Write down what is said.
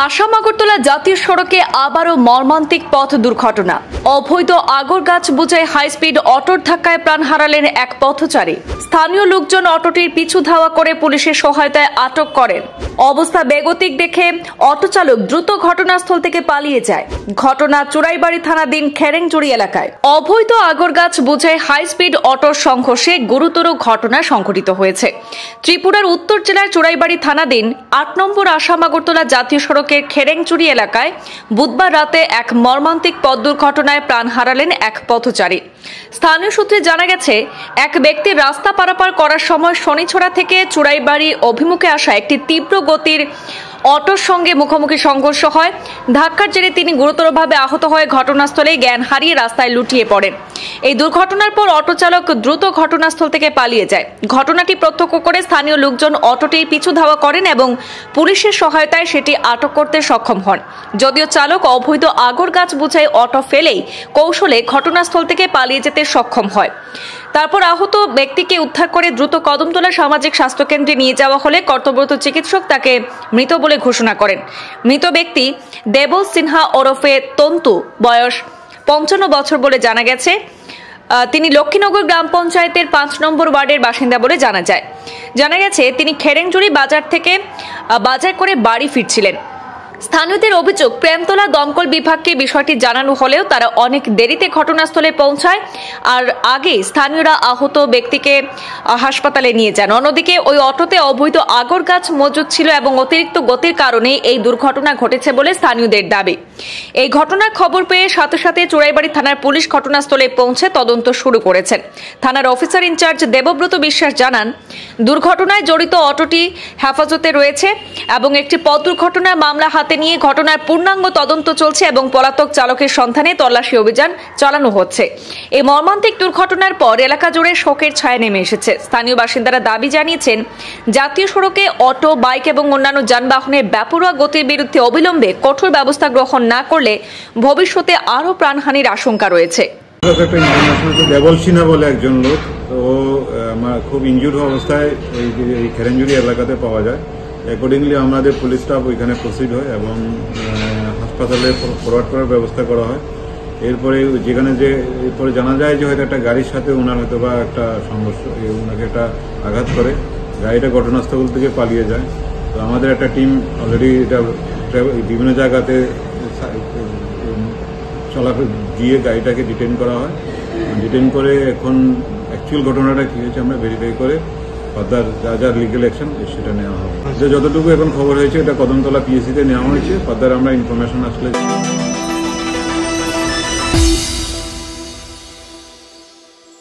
আসাম আগরতলা জাতীয় সড়কে আবারও মর্মান্তিক পথ দুর্ঘটনা। অবৈধ আগর গাছ বোঝাই হাই স্পিড অটোর ধাক্কায় প্রাণ হারালেন এক পথচারী। স্থানীয় লোকজন অটোটির পিছু ধাওয়া করে পুলিশের সহায়তায় আটক করেন। অবস্থা বেগতিক দেখে অটো চালক দ্রুত ঘটনাস্থল থেকে পালিয়ে যায়। ঘটনা চুরাইবাড়ি থানাধীন খেরেংজুড়ি এলাকায়। অবৈধ আগর গাছ বোঝাই হাই স্পিড অটোর সংঘর্ষে গুরুতর ঘটনা সংঘটিত হয়েছে। ত্রিপুরার উত্তর জেলার চুরাইবাড়ি থানাধীন ৮ নম্বর আসাম আগরতলা জাতীয় সড়কের খেরেংচুরি এলাকায় বুধবার রাতে এক মর্মান্তিক পথ দুর্ঘটনায় প্রাণ হারালেন এক পথচারী। স্থানীয় সূত্রে জানা গেছে, এক ব্যক্তি রাস্তা পারাপার করার সময় শনিছড়া থেকে চুরাইবাড়ি অভিমুখে আসা একটি তীব্র গতির অটোর সঙ্গে মুখোমুখি সংঘর্ষ হয়। ধাক্কার জেরে তিনি গুরুতরভাবে আহত হয়ে ঘটনাস্থলে জ্ঞান হারিয়ে রাস্তায় লুটিয়ে পড়েন। এই দুর্ঘটনার পর অটো চালক দ্রুত ঘটনাস্থল থেকে পালিয়ে যায়। ঘটনাটি প্রত্যক্ষ করে স্থানীয় লোকজন অটোটির পিছু ধাওয়া করেন এবং পুলিশের সহায়তায় সেটি আটক করতে সক্ষম হন। যদিও চালক অবৈধ আগর গাছ বোঝাই অটো ফেলেই কৌশলে ঘটনাস্থল থেকে পালিয়ে যেতে সক্ষম হয়। তারপর আহত ব্যক্তিকে উদ্ধার করে দ্রুত কদমতলা সামাজিক স্বাস্থ্য কেন্দ্রে নিয়ে যাওয়া হলে কর্তব্যরত চিকিৎসক তাকে মৃত বলে ঘোষণা করেন। মৃত ব্যক্তি দেবল সিনহা ওরফে তন্তু, বয়স ৫৫ বছর বলে জানা গেছে। তিনি লক্ষ্মীনগর গ্রাম পঞ্চায়েতের ৫ নম্বর ওয়ার্ডের বাসিন্দা বলে জানা গেছে তিনি খেরেংজুড়ি বাজার থেকে বাজার করে বাড়ি ফিরছিলেন। স্থানীয়দের অভিযোগ, প্রেমতলা দমকল বিভাগকে বিষয়টি জানানো হলেও তারা অনেক দেরিতে ঘটনাস্থলে পৌঁছায় আর আগে স্থানীয়রা আহত ব্যক্তিকে হাসপাতালে নিয়ে যান। অন্যদিকে ওই অটোতে অবৈধ আগর গাছ মজুদ ছিল এবং অতিরিক্ত গতির কারণে এই দুর্ঘটনা ঘটেছে বলে স্থানীয়দের দাবি। এই ঘটনার খবর পেয়ে সাথে সাথে চুরাইবাড়ি থানার পুলিশ ঘটনাস্থলে পৌঁছে তদন্ত শুরু করেছেন। থানার অফিসার ইনচার্জ দেবব্রত বিশ্বাস জানান, দুর্ঘটনায় জড়িত অটোটি হেফাজতে রয়েছে এবং একটি পথ দুর্ঘটনার মামলা নিয়ে ঘটনার পূর্ণাঙ্গ তদন্ত চলছে এবং পলাতক চালকের সন্ধানে তল্লাশি অভিযান চালানো হচ্ছে। এই মর্মান্তিক দুর্ঘটনার পর এলাকা জুড়ে শোকের ছায়া নেমে এসেছে। স্থানীয় বাসিন্দারা দাবি জানিয়েছেন, জাতীয় সড়কে অটো, বাইক এবং অন্যান্য যানবাহনের বেপরোয়া গতির বিরুদ্ধে অবিলম্বে কঠোর ব্যবস্থা গ্রহণ না করলে ভবিষ্যতে আরও প্রাণহানির আশঙ্কা রয়েছে। দেবল সিনহা বলে একজন লোক, ও খুব ইনজুর্ড অবস্থায় এই খেরেংজুড়ি এলাকাতে পাওয়া যায়। অ্যাকর্ডিংলি আমাদের পুলিশ স্টাফ ওইখানে প্রসিড হয় এবং হাসপাতালে ফরওয়ার্ড করার ব্যবস্থা করা হয়। এরপরে যেখানে এরপরে জানা যায় যে হয়তো একটা গাড়ির সাথে ওনার হয়তো বা একটা সংঘর্ষ, ওনাকে একটা আঘাত করে গাড়িটা ঘটনাস্থল থেকে পালিয়ে যায়। তো আমাদের একটা টিম অলরেডি এটা বিভিন্ন জায়গাতে চলাফেরা দিয়ে গাড়িটাকে ডিটেইন করা হয়। ডিটেইন করে এখন অ্যাকচুয়াল ঘটনাটা কী হয়েছে আমরা ভেরিফাই করে ফার্দার যা লিগ্যাল অ্যাকশন সেটা নেওয়া হবে। যতটুকু এখন খবর হয়েছে এটা কদমতলা পিএসসিতে নেওয়া হয়েছে। ফার্দার আমরা ইনফরমেশন আসলে